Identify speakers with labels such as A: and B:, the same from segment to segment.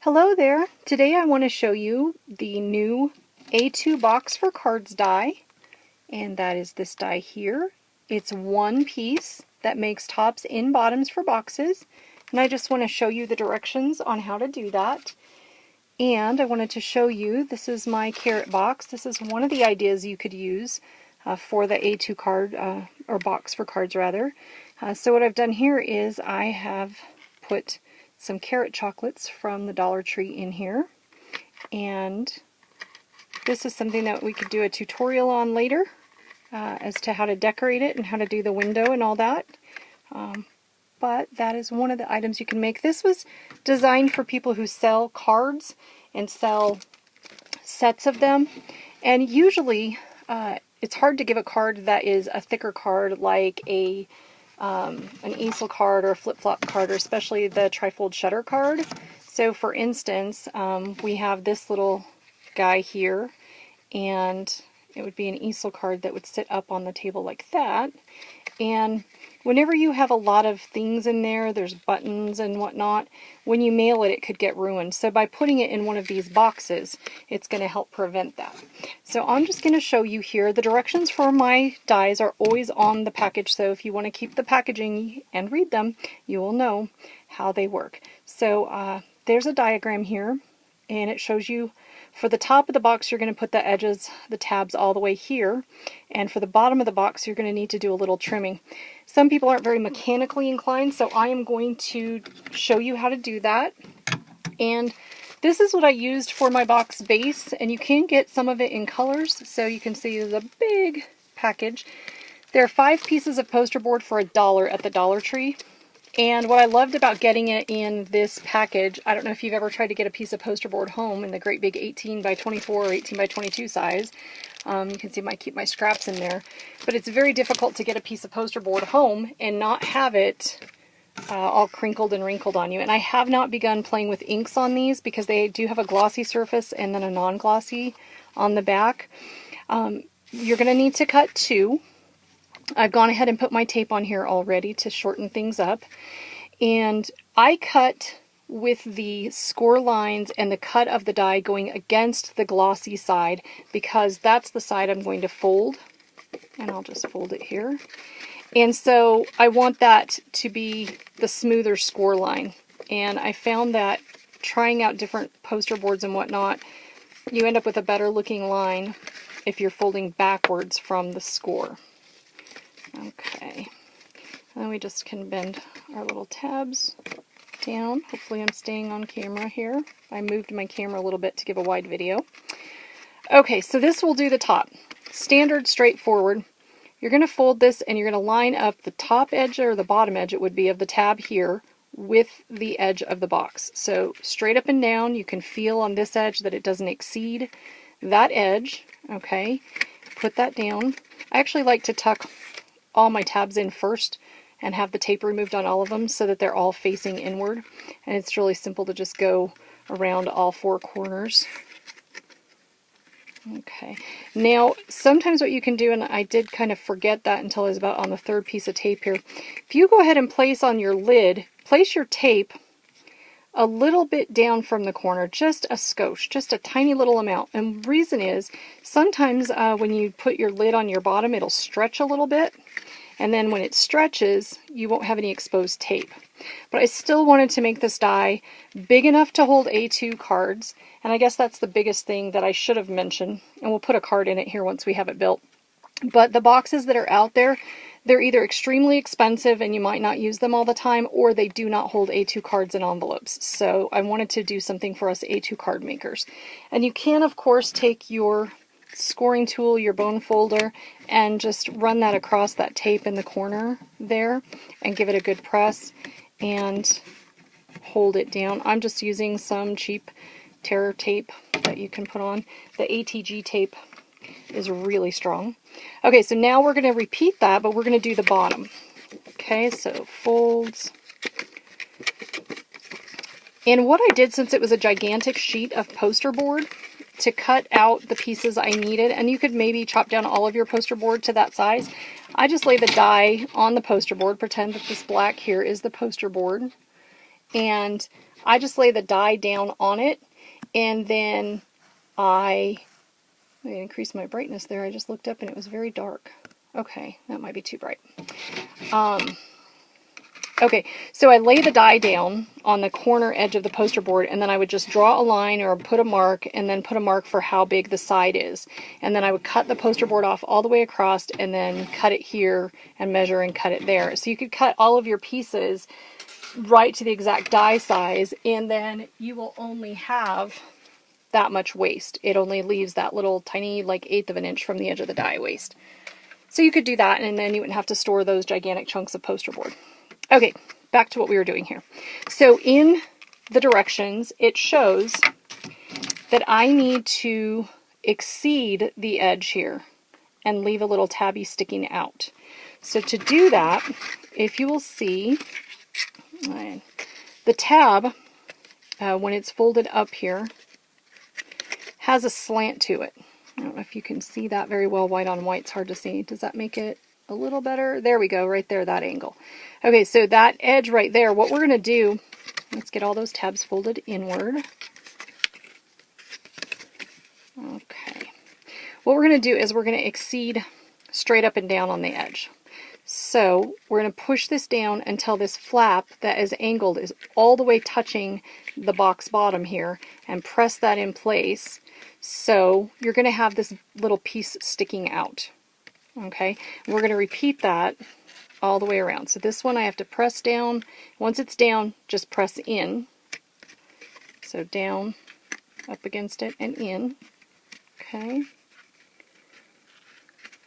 A: Hello there! Today I want to show you the new A2 Box for Cards die, and that is this die here. It's one piece that makes tops and bottoms for boxes, and I just want to show you the directions on how to do that. And I wanted to show you, this is my carrot box. This is one of the ideas you could use for the A2 card, or box for cards rather. So what I've done here is I have put some carrot chocolates from the Dollar Tree in here, and this is something that we could do a tutorial on later as to how to decorate it and how to do the window and all that. But that is one of the items you can make. This was designed for people who sell cards and sell sets of them, and usually it's hard to give a card that is a thicker card like an easel card or a flip-flop card, or especially the trifold shutter card. So for instance, we have this little guy here, and it would be an easel card that would sit up on the table like that. And whenever you have a lot of things in there, there's buttons and whatnot, when you mail it, it could get ruined. So by putting it in one of these boxes, it's going to help prevent that. So I'm just going to show you here. The directions for my dies are always on the package, so if you want to keep the packaging and read them, you will know how they work. So there's a diagram here, and it shows you for the top of the box, you're going to put the edges, the tabs all the way here. And for the bottom of the box, you're going to need to do a little trimming. Some people aren't very mechanically inclined, so I am going to show you how to do that. And this is what I used for my box base, and you can get some of it in colors. So you can see there's a big package. There are 5 pieces of poster board for $1 at the Dollar Tree. And what I loved about getting it in this package, I don't know if you've ever tried to get a piece of poster board home in the great big 18 by 24 or 18 by 22 size. You can see I keep my scraps in there. But it's very difficult to get a piece of poster board home and not have it all crinkled and wrinkled on you. And I have not begun playing with inks on these because they do have a glossy surface and then a non-glossy on the back. You're going to need to cut 2. I've gone ahead and put my tape on here already to shorten things up. And I cut with the score lines and the cut of the die going against the glossy side because that's the side I'm going to fold. And I'll just fold it here. And so I want that to be the smoother score line. And I found that trying out different poster boards and whatnot, you end up with a better looking line if you're folding backwards from the score. Okay, and then we just can bend our little tabs down. Hopefully I'm staying on camera here. I moved my camera a little bit to give a wide video. Okay, so this will do the top. Standard, straightforward. You're going to fold this and you're going to line up the top edge, or the bottom edge it would be, of the tab here with the edge of the box. So straight up and down, you can feel on this edge that it doesn't exceed that edge. Okay, put that down. I actually like to tuck all my tabs in first and have the tape removed on all of them so that they're all facing inward. And it's really simple to just go around all 4 corners. Okay, now sometimes what you can do, and I did kind of forget that until I was about on the 3rd piece of tape here, if you go ahead and place on your lid, place your tape a little bit down from the corner, just a skosh, just a tiny little amount. And the reason is, sometimes when you put your lid on your bottom, it'll stretch a little bit. And then when it stretches, you won't have any exposed tape. But I still wanted to make this die big enough to hold A2 cards. And I guess that's the biggest thing that I should have mentioned. And we'll put a card in it here once we have it built. But the boxes that are out there, they're either extremely expensive and you might not use them all the time, or they do not hold A2 cards in envelopes. So I wanted to do something for us A2 card makers. And you can, of course, take your scoring tool, your bone folder, and just run that across that tape in the corner there and give it a good press and hold it down. I'm just using some cheap tear tape that you can put on. The ATG tape is really strong. Okay, so now we're going to repeat that, but we're going to do the bottom. Okay, so folds. And what I did, since it was a gigantic sheet of poster board, to cut out the pieces I needed, and you could maybe chop down all of your poster board to that size, I just lay the die on the poster board, pretend that this black here is the poster board, and I just lay the die down on it, and then I increase my brightness there. I just looked up and it was very dark. Okay, that might be too bright. Okay, so I lay the die down on the corner edge of the poster board, and then I would just draw a line or put a mark, and then put a mark for how big the side is. And then I would cut the poster board off all the way across, and then cut it here and measure and cut it there. So you could cut all of your pieces right to the exact die size, and then you will only have that much waste. It only leaves that little tiny, like 1/8 of an inch from the edge of the die waste. So you could do that, and then you wouldn't have to store those gigantic chunks of poster board. Okay, back to what we were doing here. So in the directions, it shows that I need to exceed the edge here and leave a little tabby sticking out. So to do that, if you will see, the tab, when it's folded up here, has a slant to it. I don't know if you can see that very well. White on white, it's hard to see. Does that make it a little better? There we go, right there, that angle. Okay, so that edge right there, what we're going to do, let's get all those tabs folded inward. Okay. What we're going to do is we're going to exceed straight up and down on the edge. So we're going to push this down until this flap that is angled is all the way touching the box bottom here, and press that in place. So you're going to have this little piece sticking out. Okay, and we're going to repeat that all the way around. So this one I have to press down. Once it's down, just press in. So down, up against it, and in. Okay.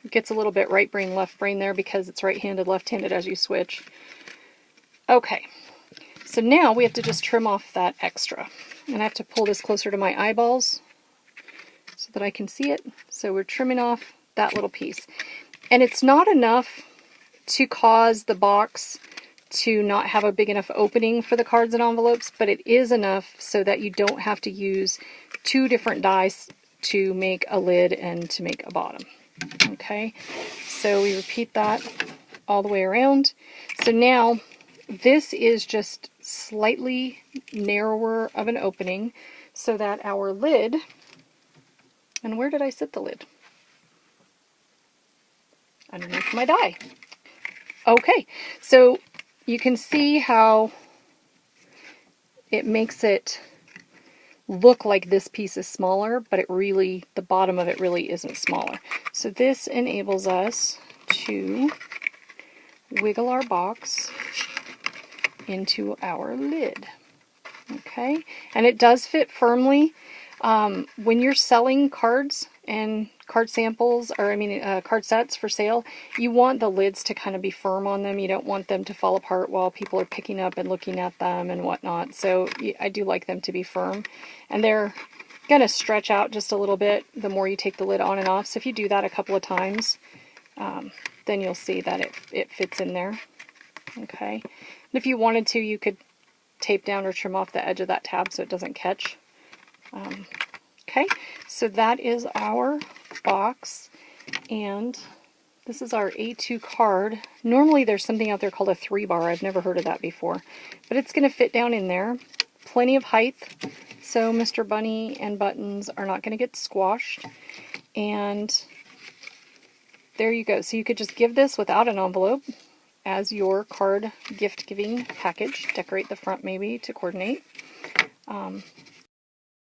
A: It gets a little bit right brain, left brain there because it's right-handed, left-handed as you switch. Okay, so now we have to just trim off that extra. And I have to pull this closer to my eyeballs so that I can see it. So we're trimming off that little piece. And it's not enough to cause the box to not have a big enough opening for the cards and envelopes, but it is enough so that you don't have to use 2 different dies to make a lid and to make a bottom. Okay, so we repeat that all the way around. So now this is just slightly narrower of an opening so that our lid, and where did I sit the lid? Underneath my die. Okay, so you can see how it makes it look like this piece is smaller, but it really, the bottom of it really isn't smaller. So this enables us to wiggle our box into our lid. Okay, and it does fit firmly. When you're selling cards and card samples, or I mean card sets for sale, you want the lids to kind of be firm on them. You don't want them to fall apart while people are picking up and looking at them and whatnot. So I do like them to be firm, and they're going to stretch out just a little bit the more you take the lid on and off. So if you do that a couple of times, then you'll see that it fits in there. Okay, and if you wanted to, you could tape down or trim off the edge of that tab so it doesn't catch. Okay, so that is our box, and this is our A2 card. Normally there's something out there called a 3-bar. I've never heard of that before, but it's going to fit down in there. Plenty of height, so Mr. Bunny and Buttons are not going to get squashed. And there you go. So you could just give this without an envelope as your card gift-giving package. Decorate the front maybe to coordinate.